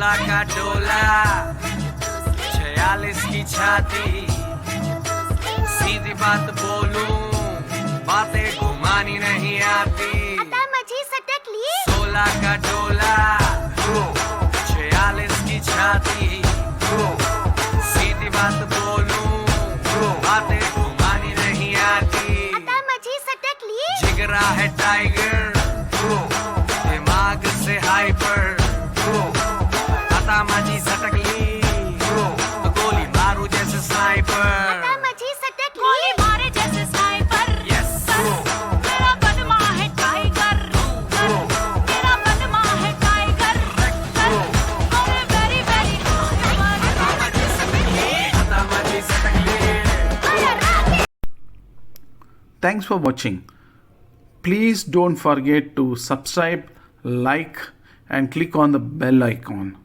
16 का डोला 46 की छाती सीधी बात बोलूं बातें घुमानी नहीं आती आता माझी सटकली 16 का डोला 46 की छाती सीधी बात बोलूं बातें घुमानी नहीं आती आता माझी सटकली जिगरा है टाइगर दिमाग से हाइपर आता माझी सटकली तो गोली मारू जैसे स्नाइपर आता माझी सटकली गोली मारे जैसे स्नाइपर Yes. मेरा बदमा है टाइगर मेरा बदमा है टाइगर अरे वेरी वेरी आता माझी सटकली Thanks for watching. Please don't forget to subscribe, like, and click on the bell icon.